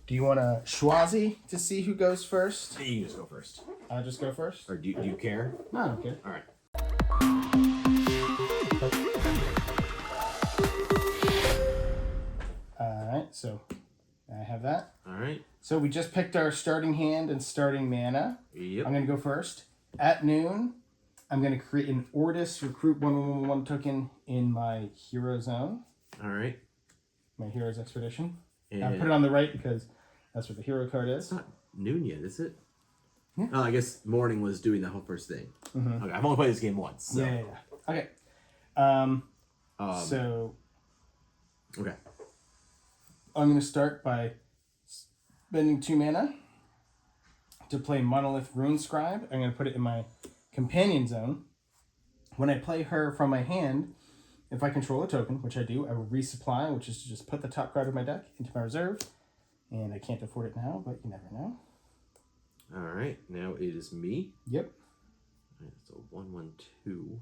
Do you want to Schwazi to see who goes first? You just go first. I'll just go first? Or do you care? No, I don't care. All right. Alright, so I have that. All right. So we just picked our starting hand and starting mana. Yep. I'm going to go first. At noon, I'm going to create an Ortis Recruit 1111 token in my hero zone. All right. My hero's expedition. And I'll put it on the right because that's what the hero card is. it's not noon yet, is it? Yeah. Oh, I guess morning was doing the whole first thing. Mm-hmm. Okay, I've only played this game once. So. Yeah. Okay. So Okay. I'm going to start by spending 2 mana to play Monolith Rune Scribe. I'm going to put it in my companion zone. When I play her from my hand, if I control a token, which I do, I will resupply, which is to just put the top card of my deck into my reserve. And I can't afford it now, but you never know. All right. Now it is me. Yep. All right, so 1/1/2.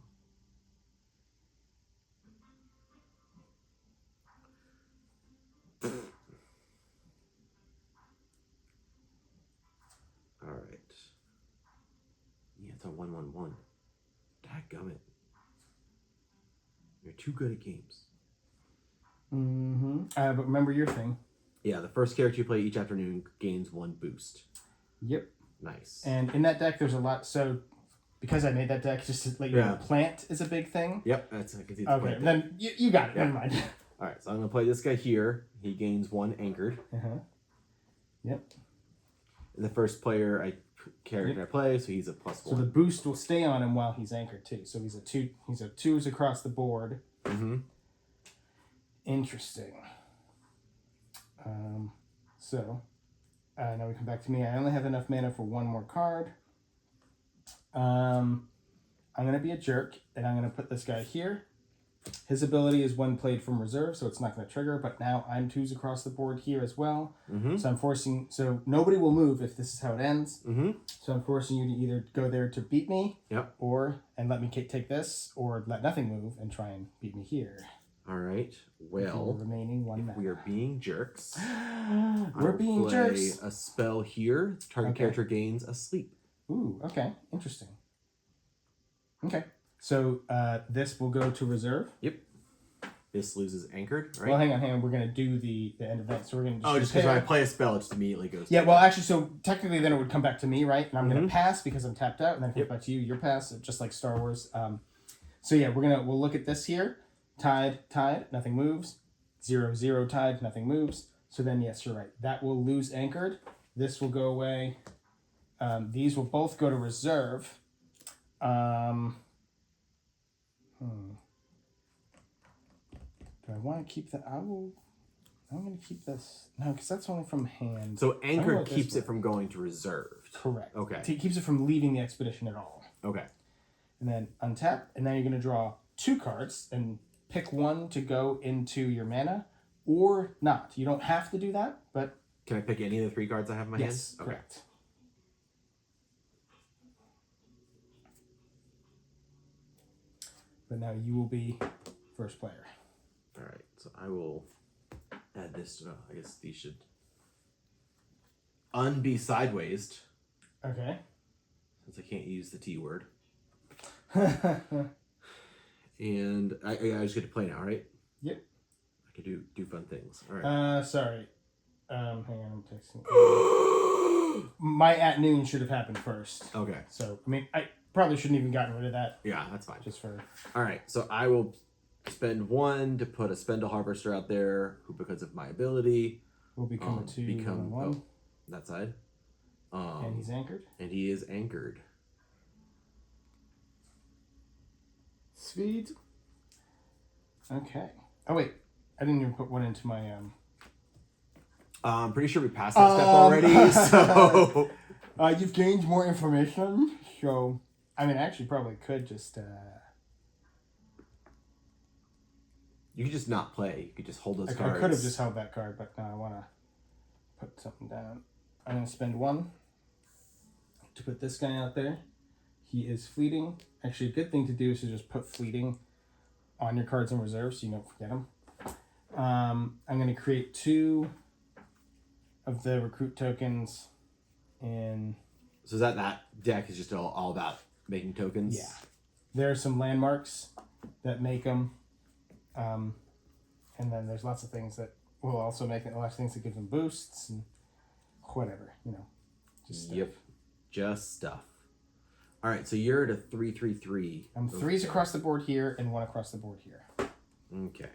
All right. Yeah, it's a 1/1/1. Dadgummit. You're too good at games. Mm-hmm. But remember your thing. Yeah, the first character you play each afternoon gains 1 boost. Yep. Nice. And in that deck, there's a lot. So, because I made that deck, just to let you know, plant is a big thing. Yep, that's I can see the Okay, plant then you got it. Yeah. Never mind. All right, so I'm gonna play this guy here. He gains 1 anchored. Yep. And the first player character I play, so he's a +1. So the boost will stay on him while he's anchored too. So he's a 2. He's a 2s across the board. Mm-hmm. Interesting. So now we come back to me. I only have enough mana for 1 more card. I'm gonna be a jerk, and I'm gonna put this guy here. His ability is when played from reserve, so it's not gonna trigger. But now I'm 2s across the board here as well. Mm-hmm. So I'm forcing. So nobody will move if this is how it ends. Mm-hmm. So I'm forcing you to either go there to beat me, Yep. and let me take this, or let nothing move and try and beat me here. All right. Well, remaining 1 mana. we are being jerks. We're being play jerks. A spell here. Target character gains a sleep. Ooh, okay. Interesting. Okay. So this will go to reserve. Yep. This loses anchored, right? Well, hang on. We're going to do the end of that. So we're going to just because when I play a spell, it just immediately goes Yeah, to well, actually, so technically then it would come back to me, right? And I'm going to pass because I'm tapped out, and then it comes Yep. back to you. Your pass, just like Star Wars. So yeah, we'll look at this here. Tied, nothing moves. 0-0 tied, nothing moves. So then, yes, you're right. That will lose anchored. This will go away. These will both go to reserve. Do I want to keep that? I'm going to keep this. No, because that's only from hand. So anchored keeps it from going to reserve. Correct. Okay. It keeps it from leaving the expedition at all. Okay. And then untap, and now you're going to draw 2 cards and pick 1 to go into your mana, or not. You don't have to do that, but... Can I pick any of the 3 cards I have in my hand? Yes, correct. But now you will be first player. All right, so I will add this. I guess these should unbe sideways. Okay. Since I can't use the T word. And I just get to play now, right? Yep. I can do fun things. All right. Sorry. Hang on, I'm texting. My at noon should have happened first. Okay. So, I mean, I probably shouldn't even gotten rid of that. Yeah, that's fine. Just for... All right, so I will spend 1 to put a Spindle Harvester out there, who, because of my ability, will become a 2/1. That side. And he's anchored. And he is anchored. Sweet. Okay. Oh, wait. I didn't even put 1 into my... I'm pretty sure we passed that step already, so... You've gained more information, so... I mean, I actually probably could just... You could just not play. You could just hold those I cards. could have just held that card, but no, I want to put something down. I'm going to spend 1 to put this guy out there. He is fleeting. Actually, a good thing to do is to just put fleeting on your cards in reserve so you don't forget them. I'm going to create 2 of the recruit tokens in... So that deck is just all about making tokens? Yeah. There are some landmarks that make them. And then there's lots of things that will also make it. Lots of things that give them boosts and whatever, Just stuff. Yep. Just stuff. All right, so you're at a 3/3/3. Three's across the board here and one across the board here. Okay.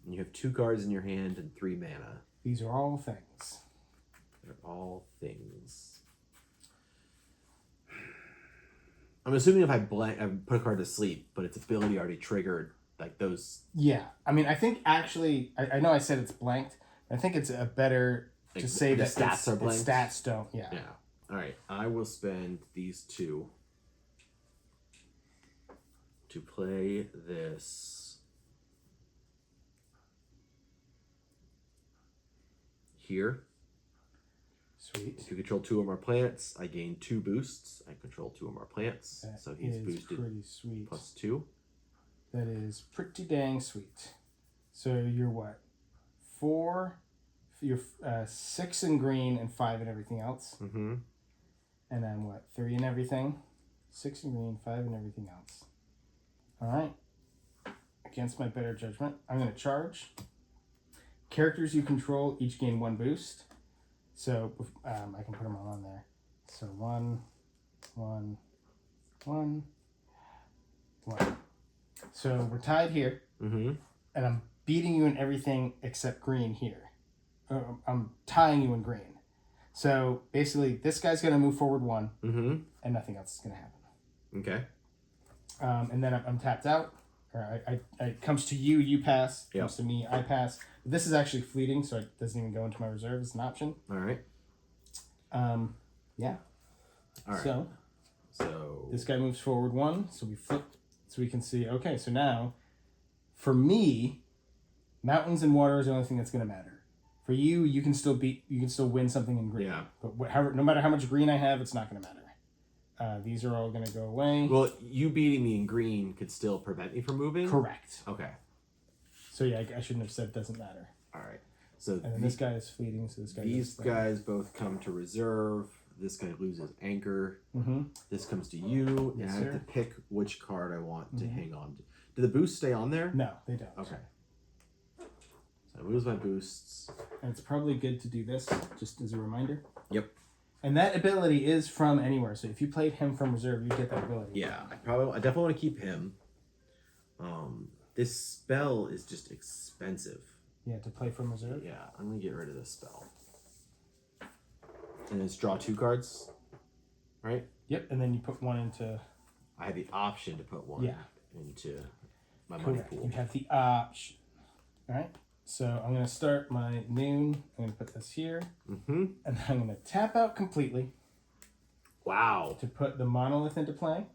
And you have 2 cards in your hand and 3 mana. These are all things. They're all things. I'm assuming if I put a card to sleep, but its ability already triggered, like those. Yeah, I mean, I think actually, I know I said it's blanked. I think it's a better to say the that stats are blanked. Its stats don't. Yeah. Yeah. All right. I will spend these 2 to play this here. Sweet. If you control 2 or more plants, I gain 2 boosts. I control 2 or more plants, That so he's is boosted pretty sweet. +2. That is pretty dang sweet. So you're what? 4. You're 6 in green and 5 in everything else. Mm-hmm. And then what? 3 in everything. 6 in green, 5 in everything else. All right. Against my better judgment, I'm going to charge. Characters you control each gain 1 boost. So I can put them all on there. So 1, 1, 1, 1. So we're tied here. Mm-hmm. And I'm beating you in everything except green here. I'm tying you in green. So basically, this guy's going to move forward 1. Mm-hmm. And nothing else is going to happen. Okay. And then I'm tapped out. Or it comes to you, you pass. Yep. Comes to me, I pass. This is actually fleeting, so it doesn't even go into my reserve. It's an option. All right. Yeah. All right. So this guy moves forward 1, so we flip, so we can see. Okay, so now, for me, mountains and water is the only thing that's going to matter. For you, you can still win something in green. Yeah. But no matter how much green I have, it's not going to matter. These are all going to go away. Well, you beating me in green could still prevent me from moving? Correct. Okay. So yeah, I shouldn't have said doesn't matter. All right. So And then this guy is fleeting, so this guy these guys both come to reserve. This guy loses anchor. Mm-hmm. This comes to you, Yes, and I have sir. to pick which card I want to hang on to. Do the boosts stay on there? No, they don't. Okay. So I lose my boosts. And it's probably good to do this, just as a reminder. Yep. And that ability is from anywhere, so if you played him from reserve, you get that ability. Yeah, I definitely want to keep him. This spell is just expensive. Yeah, to play from reserve? Yeah, I'm gonna get rid of this spell. And it's draw 2 cards, right? Yep, and then you put 1 into... I have the option to put 1 into my money Correct. pool. You have the option. Alright, so I'm going to start my noon. I'm going to put this here. Mm-hmm. And then I'm going to tap out completely Wow. to put the monolith into play.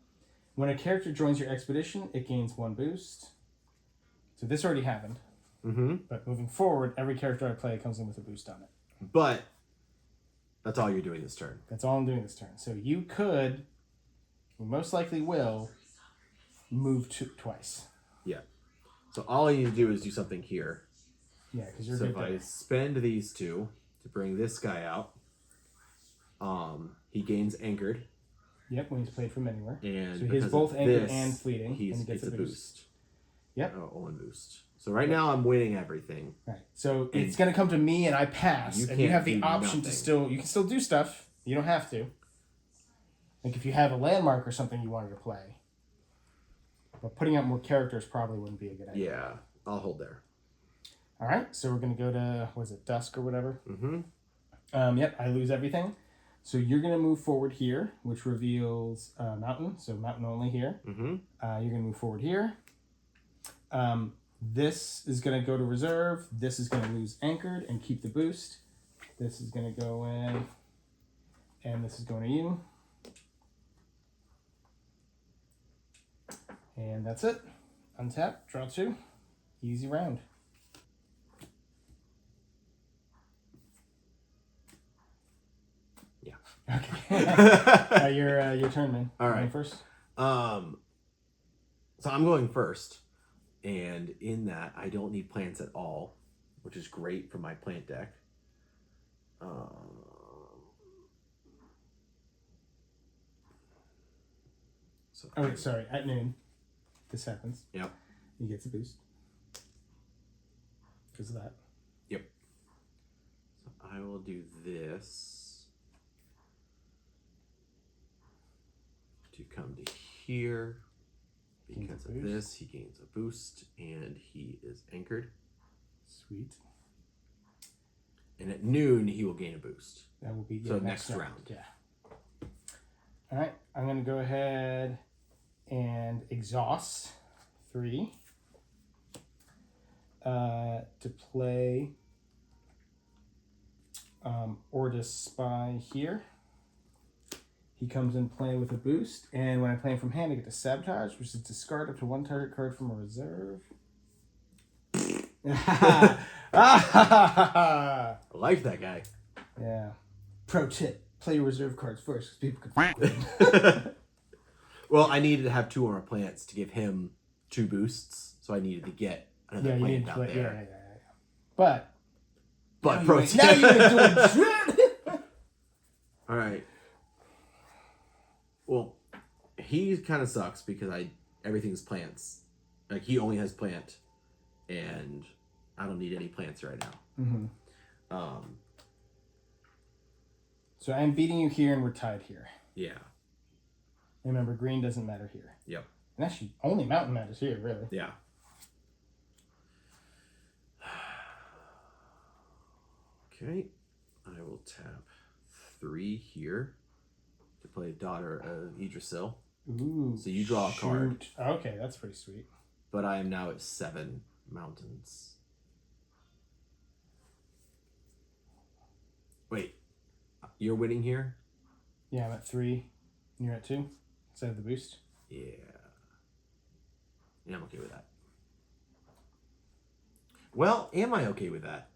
When a character joins your expedition, it gains 1 boost. So this already happened. Mm-hmm. But moving forward, every character I play comes in with a boost on it. But that's all you're doing this turn. That's all I'm doing this turn. So you most likely will, move twice. Yeah. So all I need to do is do something here. Yeah, because you're So good if I there. spend these 2 to bring this guy out, he gains anchored. Yep, when he's played from anywhere. And so he because has both of anchored this, and fleeting, he and he gets a a boost. Yep. Oh, 1 boost. So right now I'm winning everything. Right. So it's going to come to me and I pass. You And you can't have the do option nothing. you can still do stuff. You don't have to. Like if you have a landmark or something you wanted to play. But putting out more characters probably wouldn't be a good idea. Yeah, I'll hold there. All right. So we're going to go to, dusk or whatever? Mm-hmm. Yep, I lose everything. So you're going to move forward here, which reveals mountain. So mountain only here. Mm-hmm. You're going to move forward here. This is going to go to reserve. This is going to lose anchored and keep the boost. This is going to go away. And this is going to you. And that's it. Untap, draw 2. Easy round. Yeah. Okay. Your turn, man. All You right. going first. So I'm going first, and in that I don't need plants at all, which is great for my plant deck. So Oh wait, sorry. At noon, this happens. Yep. He gets a boost because of that. Yep. So I will do this to come to here. Because of this, he gains a boost, and he is anchored. Sweet. And at noon, he will gain a boost. That will be so next round. Yeah. All right, I'm going to go ahead and exhaust 3 to play Ortis Spy here. He comes in playing with a boost, and when I play him from hand, I get to Sabotage, which is discard up to 1 target card from a reserve. I like that guy. Yeah. Pro tip: play your reserve cards first, because people can. With them. Well, I needed to have 2 more plants to give him 2 boosts, so I needed to get another plant out there. Yeah. But pro tip. now you can do it. All right. Well, he kind of sucks because everything's plants. Like, he only has plant, and I don't need any plants right now. Mm-hmm. So I'm beating you here, and we're tied here. Yeah. Remember, green doesn't matter here. Yep. And actually, only mountain matters here, really. Yeah. Okay. I will tap 3 here to play Daughter of Yggdrasil. Ooh. So you draw a card. Okay, that's pretty sweet. But I am now at 7 mountains. Wait. You're winning here? Yeah, I'm at 3. And you're at 2? Instead of the boost? Yeah. Yeah, I'm okay with that. Well, am I okay with that?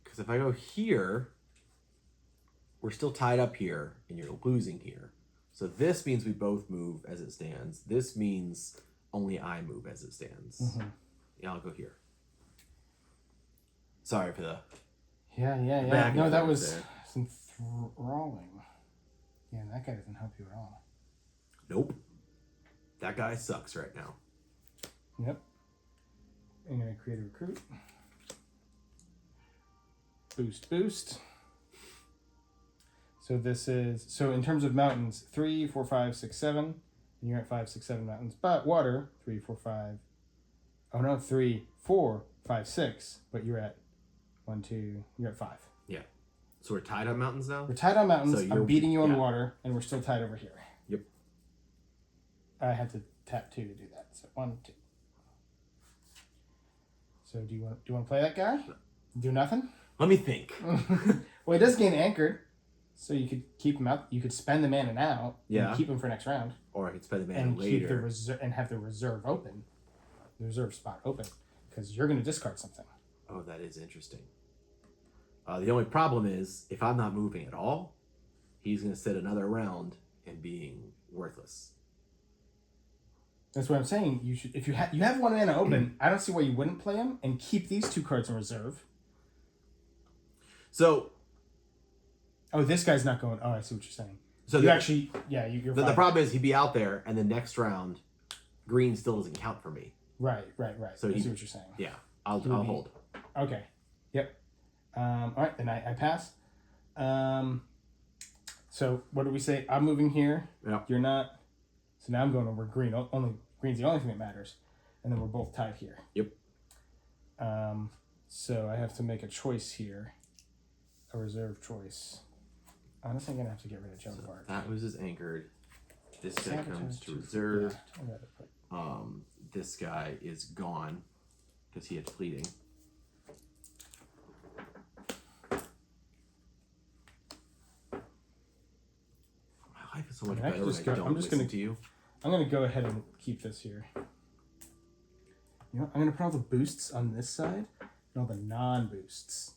Because if I go here, we're still tied up here, and you're losing here. So this means we both move as it stands. This means only I move as it stands. Mm-hmm. Yeah, I'll go here. Sorry for the... Yeah. No, that was enthralling. Yeah, and that guy doesn't help you at all. Nope. That guy sucks right now. Yep. I'm going to create a recruit. Boost. So this is, so in terms of mountains, 3, 4, 5, 6, 7. And you're at 5, 6, 7 mountains. But water, 3, 4, 5. Oh no, 3, 4, 5, 6. But you're at 1, 2, you're at 5. Yeah. So we're tied on mountains now? We're tied on mountains. So I'm beating you on water, and we're still tied over here. Yep. I had to tap 2 to do that. So 1, 2. So do you want to play that guy? Do nothing? Let me think. Well, he does gain anchored, so you could keep him out. You could spend the mana now. Yeah. And keep him for next round. Or I could spend the mana And later. keep the reserve and have the reserve open, the reserve spot open, because you're going to discard something. Oh, that is interesting. The only problem is if I'm not moving at all, he's going to sit another round and being worthless. That's what I'm saying. You should, if you have 1 mana open, I don't see why you wouldn't play him and keep these 2 cards in reserve. So, oh, this guy's not going. Oh, I see what you're saying. So you actually, yeah, you're the fine. problem is he'd be out there, and the next round, green still doesn't count for me. Right. So I see what you're saying. Yeah, I'll hold. Okay. Yep. All right, then I pass. So what do we say? I'm moving here. Yep. You're not. So now I'm going over green. Only green's the only thing that matters, and then we're both tied here. Yep. So I have to make a choice here, a reserve choice. Honestly, I'm gonna have to get rid of jump part. That was his anchored. This guy comes to reserve. Yeah, this guy is gone because he had fleeting. My life is so much better when I don't listen to you. I'm gonna go ahead and keep this here. You know, I'm gonna put all the boosts on this side and all the non-boosts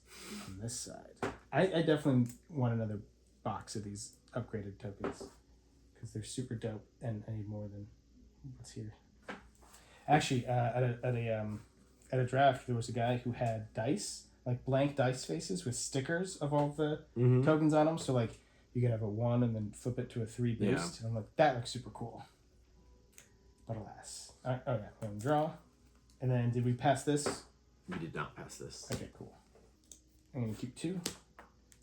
on this side. I definitely want another box of these upgraded tokens because they're super dope, and I need more than what's here. Actually, at a draft, there was a guy who had dice like blank dice faces with stickers of all the Mm-hmm. tokens on them. So like you could have a 1 and then flip it to a 3 boost. Yeah. And I'm like, that looks super cool. But alas. All right, oh yeah, we're gonna draw. And then did we pass this? We did not pass this. Okay, cool. I'm gonna keep 2. I'm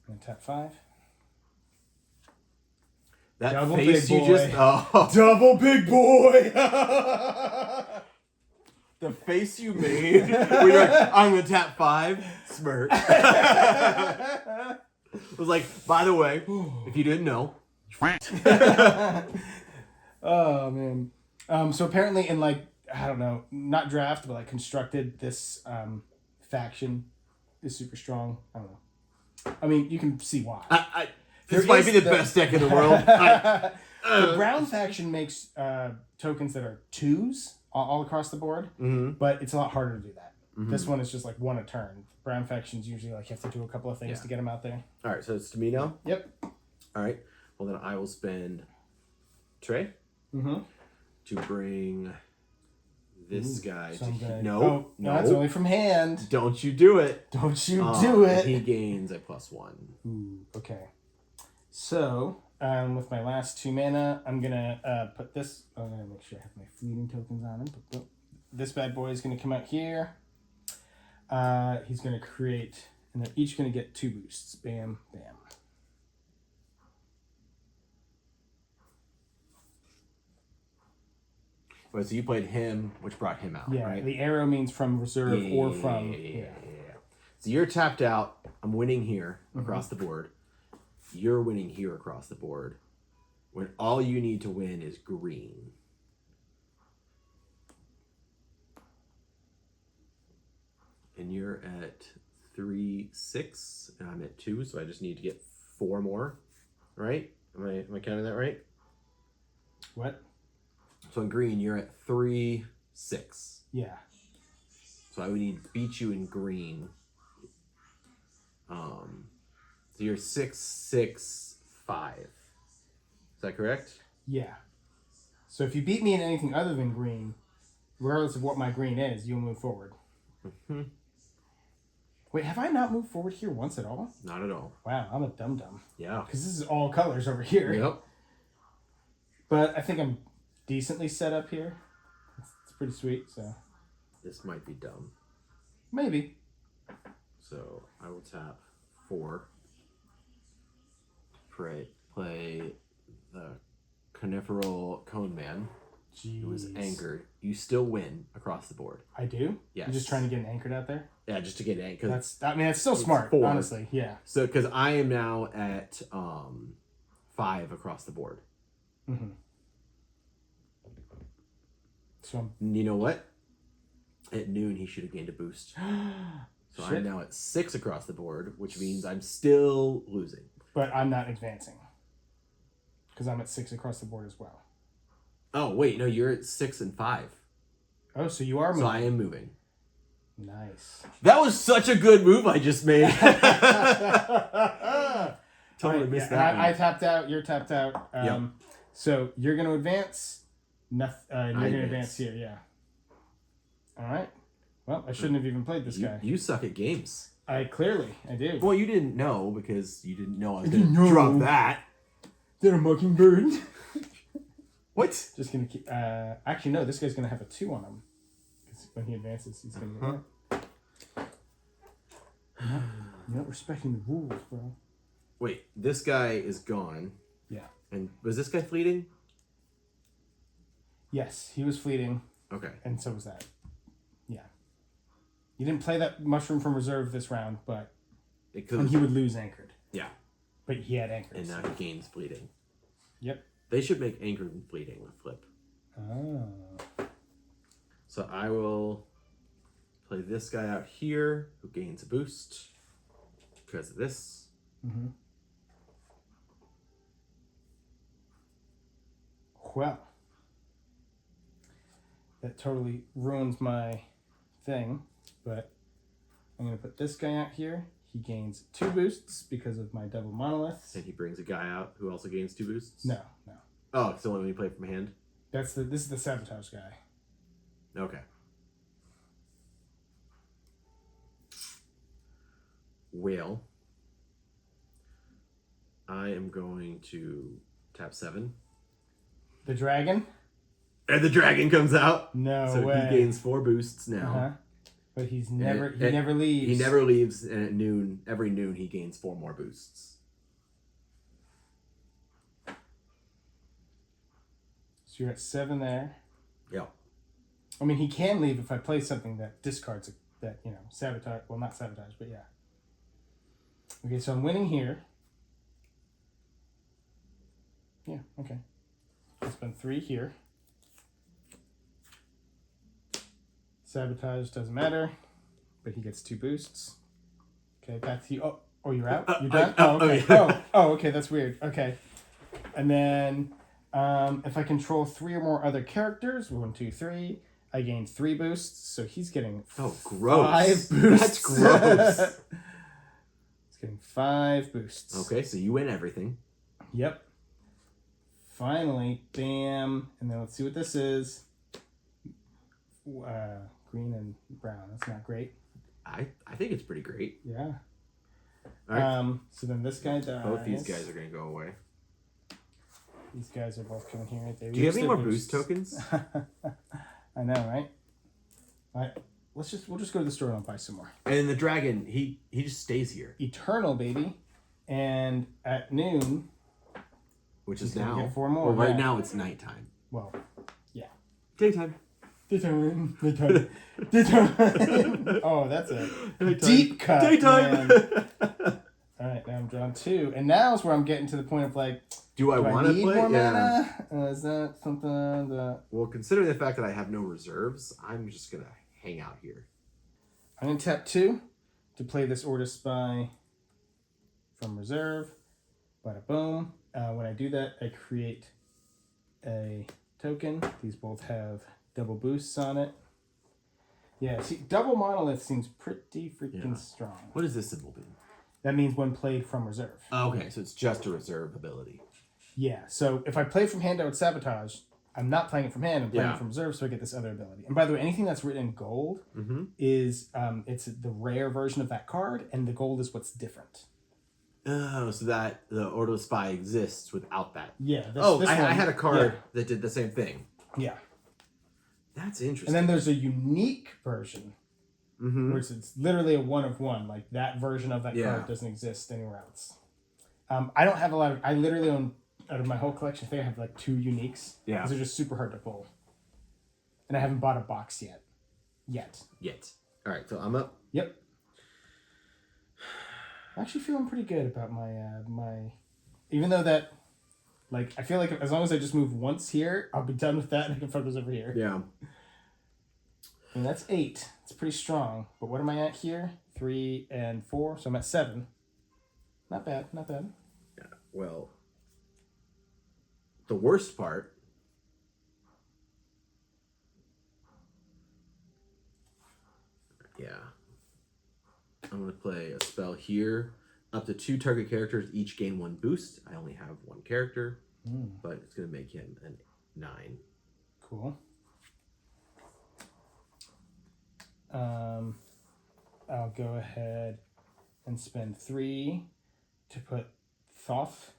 gonna tap 5. That Double face big you boy. just... Oh. Double big boy! The face you made when you're like, I'm going to tap 5, smirk. It was like, by the way, if you didn't know. Oh, man. So apparently in like, I don't know, not draft, but like constructed, this faction is super strong. I don't know. I mean, you can see why. This might be the best deck in the world. The brown faction makes tokens that are 2s all across the board, but it's a lot harder to do that. This one is just like 1 a turn. Brown factions usually like you have to do a couple of things to get them out there. All right, so it's to me now? Yep. All right. Well, then I will spend Trey to bring this guy So to... I'm gonna, No, no, that's only from hand. Don't you do it. Don't you do it. He gains a +1. Ooh, okay. So, with my last 2 mana, I'm gonna put this. I'm gonna make sure I have my fleeting tokens on him. This bad boy is gonna come out here. He's gonna create, and they're each gonna get 2 boosts. Bam, bam. Wait, so you played him, which brought him out, Yeah, right? the arrow means from reserve or from. Yeah. So you're tapped out. I'm winning here across the board. You're winning here across the board. When all you need to win is green. And you're at 3, 6, and I'm at 2, so I just need to get 4 more, right? Am I counting that right? What? So in green, you're at 3, 6. Yeah. So I would need to beat you in green. So you're 6, 6, 5. Is that correct? Yeah. So if you beat me in anything other than green, regardless of what my green is, you'll move forward. Wait, have I not moved forward here once at all? Not at all. Wow, I'm a dum-dum. Yeah. Because this is all colors over here. Yep. But I think I'm decently set up here. It's pretty sweet, so. This might be dumb. Maybe. So I will tap 4. Play the Coniferal Cone Man. Jeez. Who was anchored. You still win across the board. I do? Yes. You're just trying to get an anchored out there? Yeah, just to get anchored. That's still smart, 4. honestly. Yeah. So, because I am now at 5 across the board. So You know what? At noon, he should have gained a boost. So I'm now at 6 across the board, which means I'm still losing. But I'm not advancing. Because I'm at 6 across the board as well. Oh, wait, no, you're at 6 and 5. Oh, so you are moving. So I am moving. Nice. That was such a good move I just made. Totally missed that one. I tapped out. You're tapped out. Yep. So you're going to advance. You're going to advance advance here. Yeah. All right. Well, I shouldn't have even played this guy. You suck at games. I do. Well, you didn't know because you didn't know I was didn't going to know. drop that. They're a mockingbird. What? Just going to keep... actually, no. This guy's going to have a 2 on him. Because when he advances, he's going to get that. You're not respecting the rules, bro. Wait, this guy is gone. Yeah. And was this guy fleeting? Yes, he was fleeting. Okay. And so was that. Yeah. You didn't play that mushroom from reserve this round, but... And he would lose anchored. Yeah. But he had anchored. And now he gains fleeting. Yep. They should make anchored and fleeting with flip. Oh. So I will play this guy out here, who gains a boost because of this. Mm-hmm. Well, that totally ruins my thing, but I'm going to put this guy out here. He gains 2 boosts because of my double monoliths. And he brings a guy out who also gains 2 boosts? No. Oh, it's only when you play from hand? This is the sabotage guy. Okay. whale. I am going to tap 7. The dragon? And the dragon comes out. No so way. he gains 4 boosts now. Uh-huh. But he never leaves. He never leaves, and at noon, every noon, he gains 4 more boosts. So you're at 7 there. Yeah. I mean, he can leave if I play something that discards that, sabotage. Well, not sabotage, but yeah. Okay, so I'm winning here. Yeah, okay. I'll spend 3 here. Sabotage doesn't matter, but he gets 2 boosts. Okay, back to you. Oh, you're out? You're done? Okay. Okay, that's weird. Okay. And then if I control 3 or more other characters, 1, 2, 3, I gain 3 boosts, so he's getting gross. 5 boosts. That's gross. He's getting 5 boosts. Okay, so you win everything. Yep. Finally, bam. And then let's see what this is. Green and brown. That's not great. I think it's pretty great. Yeah. All right. So then this guy dies. Both these guys are going to go away. These guys are both coming here. They Do you have any their more boost tokens? I know, right? All right. We'll just go to the store and I'll buy some more. And the dragon, he just stays here. Eternal, baby. And at noon, which is gonna now. get 4 more. Well, right yeah. now it's nighttime. Well, yeah. Daytime. Daytime. Oh, that's a Daytime. deep cut. Daytime. All right, now I'm drawn 2, and now is where I'm getting to the point of like, do I want to need play? more mana? Is that something that? Well, considering the fact that I have no reserves, I'm just gonna hang out here. I'm gonna tap 2 to play this Order Spy from reserve. Bada boom. When I do that, I create a token. These both have double boosts on it. Yeah, see, double monolith seems pretty freaking strong. What does this symbol mean? That means when played from reserve. Oh, okay, so it's just a reserve ability. Yeah, so if I play from hand, I would sabotage. I'm not playing it from hand. I'm playing it from reserve, so I get this other ability. And by the way, anything that's written in gold is it's the rare version of that card, and the gold is what's different. Oh, so that the Order of Spy exists without that. Yeah. I had a card that did the same thing. Yeah. That's interesting. And then there's a unique version, which it's literally a 1 of 1. Like that version of that card doesn't exist anywhere else. I don't have a lot of. I literally own out of my whole collection. I think I have like 2 uniques. Yeah. Because they're just super hard to pull. And I haven't bought a box yet. Yet. All right, so I'm up. Yep. I'm actually feeling pretty good about my even though that, like, I feel like as long as I just move once here, I'll be done with that and I can focus over here. Yeah. And that's 8. It's pretty strong. But what am I at here? 3 and 4. So I'm at 7. Not bad. Yeah. Well, the worst part. Yeah. I'm going to play a spell here. Up to 2 target characters each gain 1 boost. I only have 1 character, but it's going to make him a 9. Cool. I'll go ahead and spend 3 to put Thoth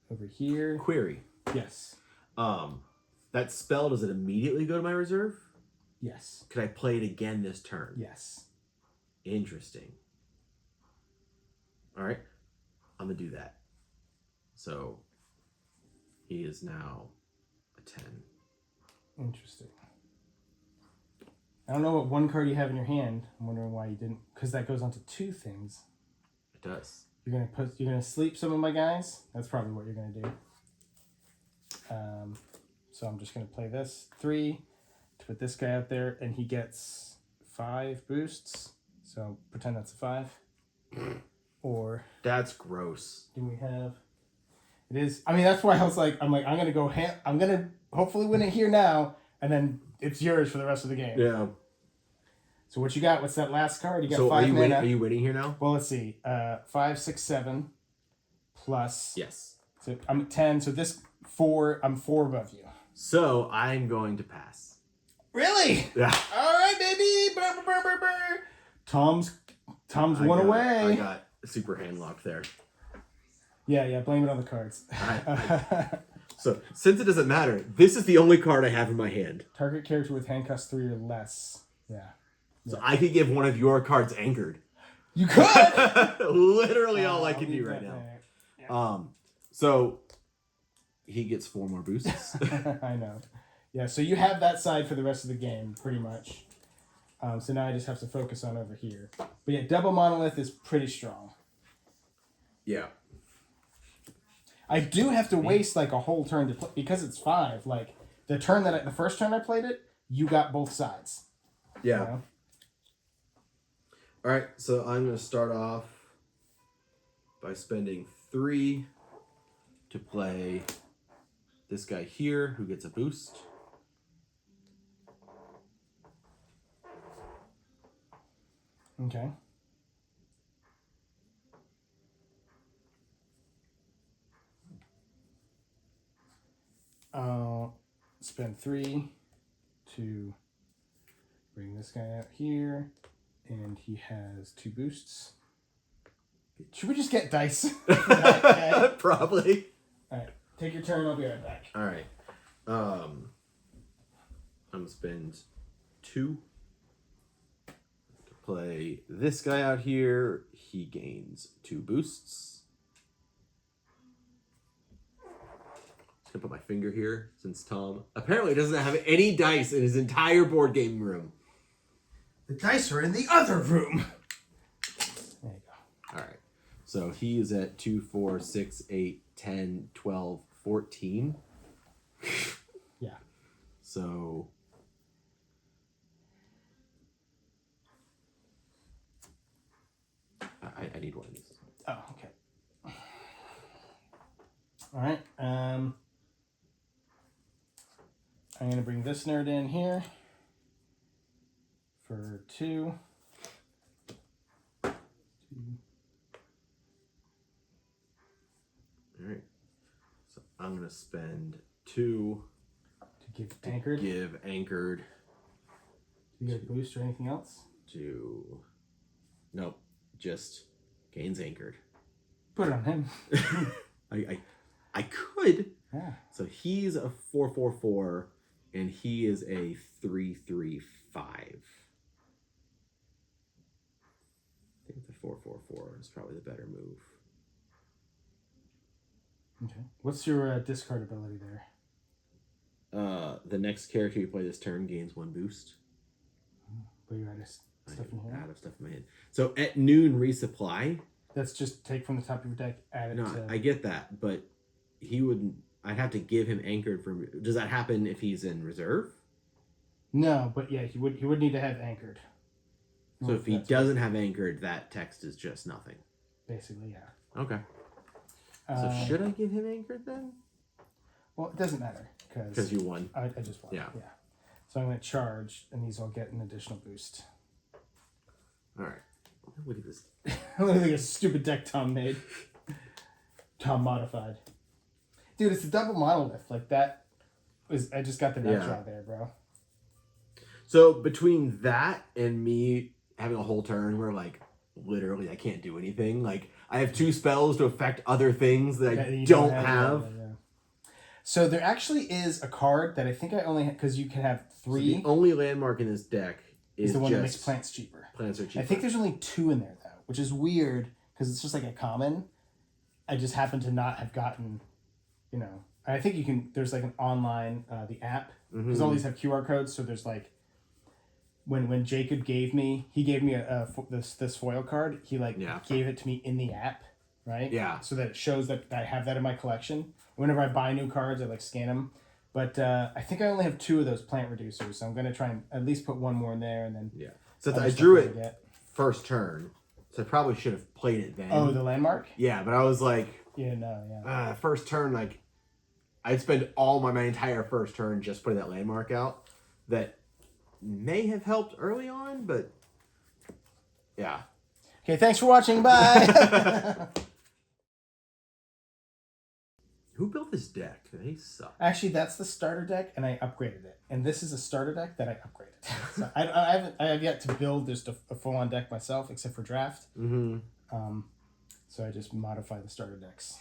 over here. Query. Yes. That spell, does it immediately go to my reserve? Yes. Could I play it again this turn? Yes. Interesting. All right. I'm going to do that. So he is now a 10. Interesting. I don't know what 1 card you have in your hand. I'm wondering why you didn't, because that goes on to 2 things. It does. You're gonna sleep some of my guys. That's probably what you're gonna do. So I'm just gonna play this 3 to put this guy out there, and he gets 5 boosts. So pretend that's a 5. Or that's gross. do we have? It is. I mean, that's why I was like, I'm gonna go. I'm gonna hopefully win it here now, and then it's yours for the rest of the game. Yeah. So what you got? What's that last card? You got so 5 mana. Are you winning here now? Well, let's see. 5, 6, 7 plus. Yes. So I'm at 10. So this 4. I'm 4 above you. So I'm going to pass. Really? Yeah. All right, baby. Burr, burr, burr, burr. Tom's Tom's one away. I got super hand locked there. Yeah, blame it on the cards. So, since it doesn't matter, this is the only card I have in my hand. Target character with handcuffs 3 or less. Yeah. So I could give one of your cards anchored. You could! Literally all I can do right now. Yeah. So he gets 4 more boosts. I know. Yeah, so you have that side for the rest of the game, pretty much. So now I just have to focus on over here. But yeah, double monolith is pretty strong. Yeah. I do have to waste like a whole turn to play because it's 5. Like the first turn I played it, you got both sides. Yeah. You know? All right, so I'm going to start off by spending 3 to play this guy here who gets a boost. Okay. I'll spend 3 to bring this guy out here, and he has 2 boosts. Should we just get dice? Probably. All right, take your turn. I'll be right back. All right. I'm gonna spend 2 to play this guy out here. He gains 2 boosts. Just gonna put my finger here since Tom apparently doesn't have any dice in his entire board game room. The dice are in the other room. There you go. All right. So he is at 2, 4, 6, 8, 10, 12, 14. Yeah. So I need one of these. Oh, okay. All right. I'm gonna bring this nerd in here for 2. All right. So I'm gonna spend 2 To give anchored. give anchored Do you get a boost or anything else? to nope, just gains anchored. Put it on him. I could. Yeah. So he's a 4/4/4 and he is a 3/3/5. I think the 4/4/4 is probably the better move. Okay. What's your discard ability there? The next character you play this turn gains 1 boost. But you're out of stuff in here. Out of stuff in my hand. So at noon resupply. That's just take from the top of your deck, add it No, to... I get that, but he wouldn't. I'd have to give him anchored for. Does that happen if he's in reserve? No, but yeah, he would need to have anchored. So if he doesn't have anchored, that text is just nothing. Basically, yeah. Okay. So should I give him anchored then? Well, it doesn't matter Because you won. I just won. Yeah. So I'm going to charge, and these will get an additional boost. All right. Look at this. Look at this stupid deck Tom made. Tom modified. Dude, it's a double monolith. Like that was. I just got the nut draw there, bro. So between that and me having a whole turn where like literally I can't do anything. Like I have 2 spells to affect other things that I don't have. Yeah. So there actually is a card that I think I only because you can have 3. So the only landmark in this deck is the one just that makes plants cheaper. Plants are cheaper. I think there's only 2 in there though, which is weird because it's just like a common. I just happen to not have gotten, you know. I think you can. There's like an online the app because all these have QR codes. So there's like when Jacob gave me this foil card. He gave it to me in the app, right? Yeah. So that it shows that I have that in my collection. Whenever I buy new cards, I scan them. But I think I only have 2 of those plant reducers, so I'm gonna try and at least put 1 more in there, and then So I drew it first turn, so I probably should have played it then. Oh, the landmark. Yeah, but I was like, first turn I'd spend all my entire first turn just putting that landmark out. That may have helped early on, but yeah. Okay, thanks for watching. Bye. Who built this deck? They suck. Actually, that's the starter deck, and I upgraded it. And this is a starter deck that I upgraded. So I have yet to build just a full-on deck myself, except for draft. Mm-hmm. So I just modify the starter decks.